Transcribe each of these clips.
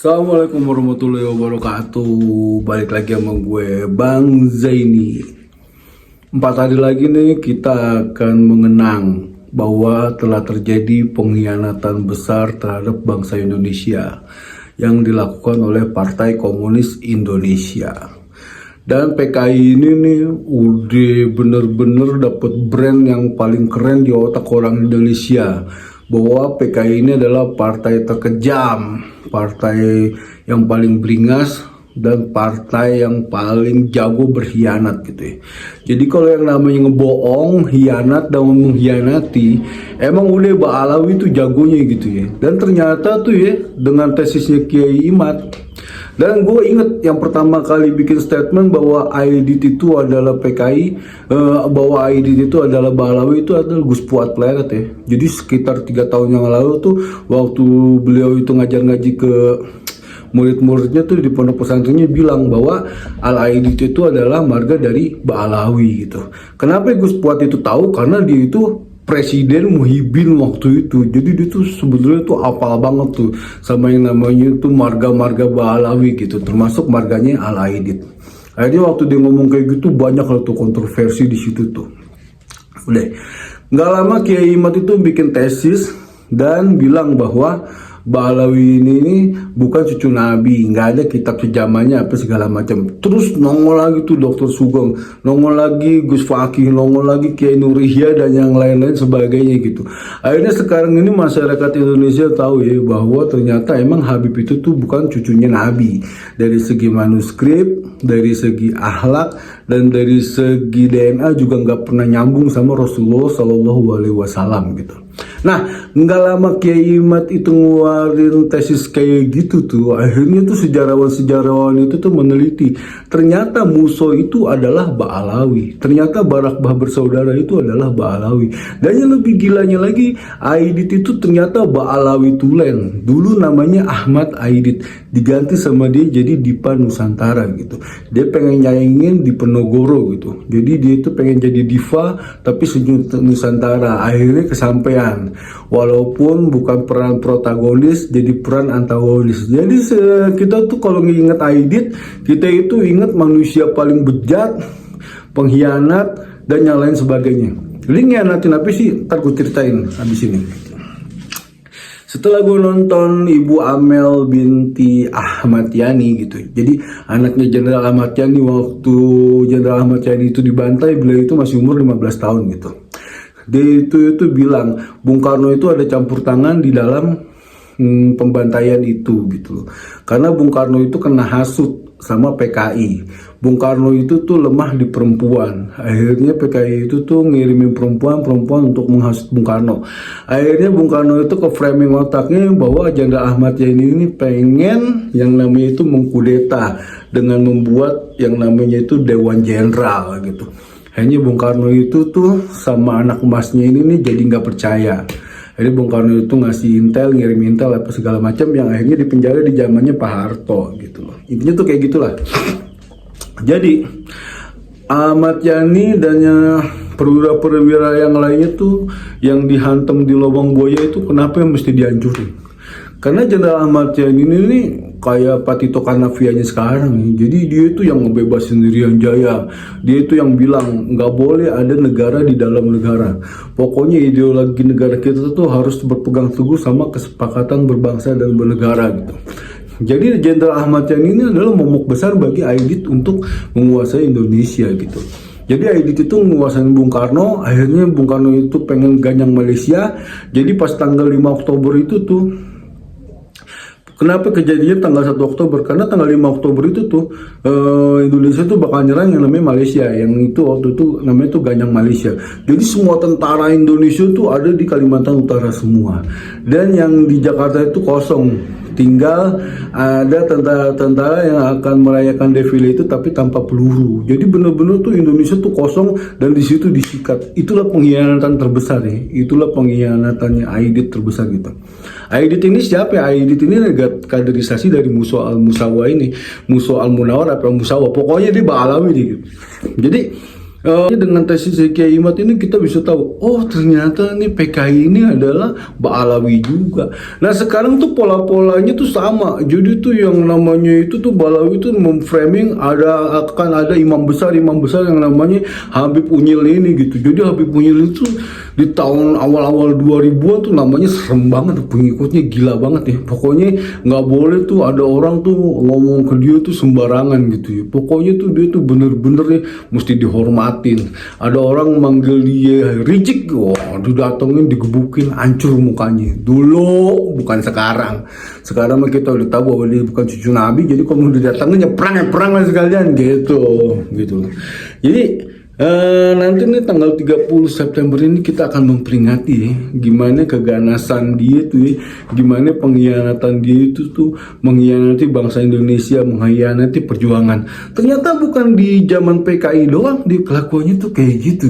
Assalamualaikum warahmatullahi wabarakatuh. Balik lagi sama gue Bang Zaini. 4 hari lagi nih kita akan mengenang bahwa telah terjadi pengkhianatan besar terhadap bangsa Indonesia yang dilakukan oleh Partai Komunis Indonesia. Dan PKI ini nih udah bener-bener dapet brand yang paling keren di otak orang Indonesia, bahwa PKI ini adalah partai terkejam, partai yang paling beringas, dan partai yang paling jago berkhianat gitu ya. Jadi kalau yang namanya ngebohong, hianat, dan mengkhianati, emang udah Mbak Alawi itu jagonya gitu ya. Dan ternyata tuh ya, dengan tesisnya Kiai Imad, dan gue inget yang pertama kali bikin statement bahwa Aidit itu adalah PKI, bahwa Aidit itu adalah Balawi, itu adalah Gus Fuad Pleret ya. Jadi sekitar 3 tahun yang lalu tuh, waktu beliau itu ngajar-ngaji ke murid-muridnya tuh di pondok pesantrennya, bilang bahwa Al Aidit itu adalah marga dari Balawi gitu. Kenapa Gus Fuad itu tahu? Karena dia itu Presiden Muhyiddin waktu itu. Jadi dia tuh sebetulnya tuh apal banget tuh sama yang namanya itu marga-marga Balawi gitu, termasuk marganya Al Aidit. Akhirnya waktu dia ngomong kayak gitu, banyak lah tuh kontroversi di situ tuh. Udah nggak lama Kiai Imad itu bikin tesis dan bilang bahwa Balawi ini bukan cucu Nabi, nggak ada kitab sejamannya apa segala macam. Terus nongol lagi tuh Dr. Sugeng, nongol lagi Gus Fakih, nongol lagi Kiai Nurihya dan yang lain-lain sebagainya gitu. Akhirnya sekarang ini masyarakat Indonesia tahu ya bahwa ternyata emang Habib itu tuh bukan cucunya Nabi. Dari segi manuskrip, dari segi akhlak, dan dari segi DNA juga nggak pernah nyambung sama Rasulullah Shallallahu Alaihi Wasallam gitu. Nah, nggak lama Kiai Imad itu ngeluarin tesis kayak gitu tuh, akhirnya tuh sejarawan-sejarawan itu tuh meneliti, ternyata Muso itu adalah Ba'alawi, ternyata Barakbah bersaudara itu adalah Ba'alawi. Dan yang lebih gilanya lagi, Aidit itu ternyata Ba'alawi Tulen, dulu namanya Ahmad Aidit, diganti sama dia jadi Dipa Nusantara gitu. Dia pengen nyaingin di Penogoro gitu, jadi dia itu pengen jadi diva tapi senyum Nusantara. Akhirnya kesampaian, walaupun bukan peran protagonis, jadi peran antagonis. Jadi kita tuh kalau nginget Aidit, kita itu inget manusia paling bejat, pengkhianat, dan yang lain sebagainya. Ini ngianatin apa sih? Ntar gue ceritain habis ini. Setelah gue nonton Ibu Amel binti Ahmad Yani gitu, jadi anaknya Jenderal Ahmad Yani, waktu Jenderal Ahmad Yani itu dibantai, beliau itu masih umur 15 tahun gitu. Dia itu bilang Bung Karno itu ada campur tangan di dalam pembantaian itu gitu loh. Karena Bung Karno itu kena hasut sama PKI. Bung Karno itu tuh lemah di perempuan. Akhirnya PKI itu tuh ngirimin perempuan untuk menghasut Bung Karno. Akhirnya Bung Karno itu ke framing otaknya bahwa Jenderal Ahmad Yani ini pengen yang namanya itu mengkudeta dengan membuat yang namanya itu Dewan Jenderal gitu. Akhirnya Bung Karno itu tuh sama anak emasnya ini nih jadi nggak percaya. Akhirnya Bung Karno itu ngasih intel, ngirim intel apa segala macam, yang akhirnya dipenjara di zamannya Pak Harto gitu loh. Intinya tuh kayak gitulah. Jadi Ahmad Yani dan perwira-perwira yang lainnya tuh yang dihantam di lubang buaya itu kenapa yang mesti dihancurin? Karena Jenderal Ahmad Yani ini kayak Pak Tito Karnaviannya sekarang nih. Jadi dia itu yang ngebebasin Irian Jaya. Dia itu yang bilang nggak boleh ada negara di dalam negara. Pokoknya ideologi negara kita tuh harus berpegang teguh sama kesepakatan berbangsa dan bernegara gitu. Jadi Jenderal Ahmad Yani ini adalah momok besar bagi Aidit untuk menguasai Indonesia gitu. Jadi Aidit itu menguasai Bung Karno, akhirnya Bung Karno itu pengen ganyang Malaysia. Jadi pas tanggal 5 Oktober itu tuh, kenapa kejadian tanggal 1 Oktober? Karena tanggal 5 Oktober itu tuh Indonesia tuh bakal nyerang yang namanya Malaysia. Yang itu waktu itu namanya tuh Ganyang Malaysia. Jadi semua tentara Indonesia tuh ada di Kalimantan Utara semua. Dan yang di Jakarta itu kosong. Tinggal ada tentara-tentara yang akan merayakan defile itu tapi tanpa peluru. Jadi benar-benar tuh Indonesia tuh kosong dan di situ disikat. Itulah pengkhianatan terbesar ya. Itulah pengkhianatannya Aidit terbesar gitu. Aidit ini siapa ya? Aidit ini kaderisasi dari Muso al-Musawa ini. Muso al-Munawar apa Musawa. Pokoknya dia Ba'alawi gitu. Jadi Dengan tesis Kiai Imad ini kita bisa tahu, oh ternyata nih PKI ini adalah Ba'alawi juga. Nah sekarang tuh pola-polanya tuh sama. Jadi tuh yang namanya itu tuh Ba'alawi tuh memframing akan ada imam besar yang namanya Habib Unyil ini gitu. Jadi Habib Unyil itu di tahun awal-awal 2000-an tuh namanya serem banget, pengikutnya gila banget ya. Pokoknya nggak boleh tuh ada orang tuh ngomong ke dia tuh sembarangan gitu ya. Pokoknya tuh dia tuh bener-bener ya mesti dihormati. Ada orang manggil dia Rizik, wah didatengin, digebukin, hancur mukanya. Dulu, bukan sekarang. Sekarang mah kita udah tahu bahwa dia bukan cucu Nabi, jadi kalau mau didatengin ya perang lah sekalian gitu. Jadi nanti nih tanggal 30 September ini kita akan memperingati ya, gimana keganasan dia tuh ya, gimana pengkhianatan dia itu tuh mengkhianati bangsa Indonesia, mengkhianati perjuangan. Ternyata bukan di zaman PKI doang dia kelakuannya tuh kayak gitu.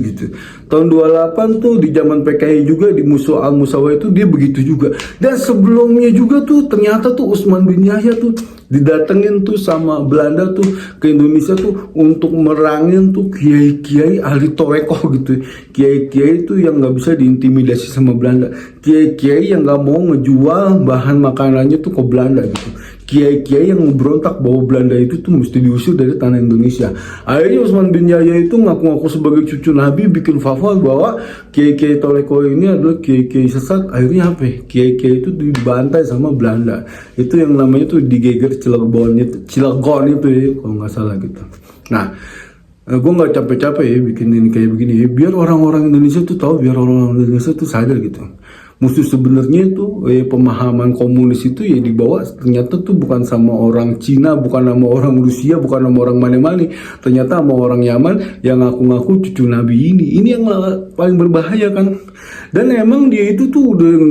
Tahun 28 tuh di zaman PKI juga di Musuh Al-Musawa itu dia begitu juga. Dan sebelumnya juga tuh ternyata tuh Utsman bin Yahya tuh didatengin tuh sama Belanda tuh ke Indonesia tuh untuk merangin tuh kiai-kiai ahli toreko gitu. Kiai-kiai itu yang nggak bisa diintimidasi sama Belanda. Kiai-kiai yang nggak mau ngejual bahan makanannya tuh ke Belanda gitu. Kiai-kiai yang berontak bahwa Belanda itu tuh mesti diusir dari tanah Indonesia. Akhirnya Utsman bin Yahya itu ngaku-ngaku sebagai cucu Nabi, bikin fatwa bahwa kiai-kiai toreko ini adalah kiai-kiai sesat. Akhirnya apa? Kiai-kiai itu dibantai sama Belanda. Itu yang namanya tuh digeger Cilegon itu ya, kalau nggak salah gitu. Nah, gue nggak capek-capek ya bikin ini kayak begini ya, biar orang-orang Indonesia tuh tahu, biar orang-orang Indonesia tuh sadar gitu. Musuh sebenarnya itu pemahaman komunis itu ya dibawa ternyata tuh bukan sama orang Cina, bukan sama orang Rusia, bukan sama orang mana-mana, ternyata sama orang Yaman yang ngaku-ngaku cucu Nabi ini. Ini yang paling berbahaya kan. Dan emang dia itu tuh udah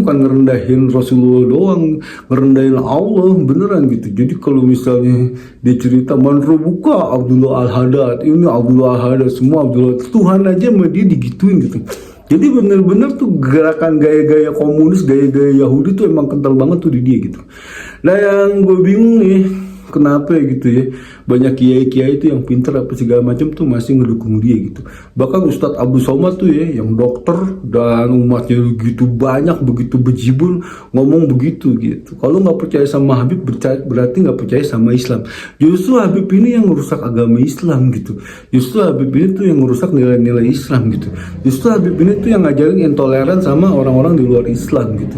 bukan ngerendahin Rasulullah doang, ngerendahin Allah beneran gitu. Jadi kalau misalnya dia cerita Manrobuka Abdullah Al-Haddad, ini Abdullah Al-Haddad, semua Abdullah, Tuhan aja sama dia digituin gitu. Jadi bener-bener tuh gerakan gaya-gaya komunis, gaya-gaya Yahudi tuh emang kental banget tuh di dia gitu. Nah yang gue bingung nih, kenapa ya gitu ya, banyak kiai-kiai itu yang pinter apa segala macam tuh masih ngedukung dia gitu. Bahkan Ustadz Abu Somad tuh ya, yang dokter dan umatnya begitu banyak, begitu bejibun, ngomong begitu gitu. Kalau nggak percaya sama Habib berarti nggak percaya sama Islam. Justru Habib ini yang merusak agama Islam gitu. Justru Habib ini tuh yang merusak nilai-nilai Islam gitu. Justru Habib ini tuh yang ngajarin intoleran sama orang-orang di luar Islam gitu.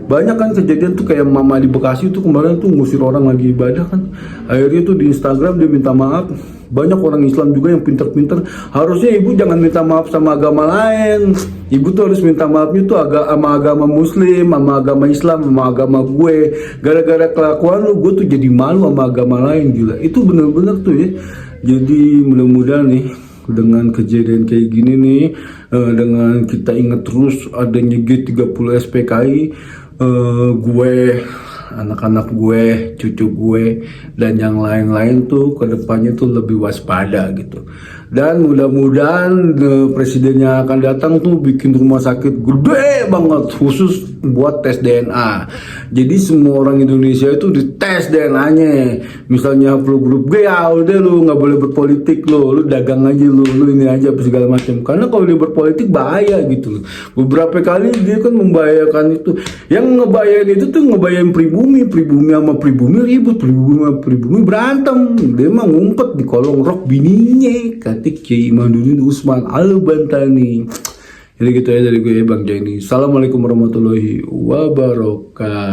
Banyak kan kejadian tuh kayak mama di Bekasi tuh kemarin tuh ngusir orang lagi ibadah kan. Akhirnya tuh di Instagram dia minta maaf. Banyak orang Islam juga yang pinter-pinter. Harusnya ibu jangan minta maaf sama agama lain. Ibu tuh harus minta maafnya tuh sama agama Muslim, sama agama Islam, sama agama gue. Gara-gara kelakuan lu gue tuh jadi malu sama agama lain, gila. Itu bener-bener tuh ya. Jadi mudah-mudahan nih dengan kejadian kayak gini nih, dengan kita ingat terus adanya G30 SPKI, gue, anak-anak gue, cucu gue, dan yang lain-lain tuh kedepannya tuh lebih waspada gitu. Dan mudah-mudahan presidennya akan datang tuh bikin rumah sakit gede banget khusus buat tes DNA. Jadi semua orang Indonesia itu dites DNA-nya. Misalnya flu grup G, ya udah lu nggak boleh berpolitik, lu dagang aja, lu ini aja apa segala macam. Karena kalau dia berpolitik bahaya gitu. Beberapa kali dia kan membahayakan itu. Yang ngebahayain itu tuh ngebahayain pribumi sama pribumi ribut, pribumi sama pribumi berantem. Dia mah ngumpet di kolong rok bininya, kata Kiai Imaduddin Utsman Al-Bantani. Jadi gitu ya dari gue Bang Jaini. Assalamualaikum warahmatullahi wabarakatuh.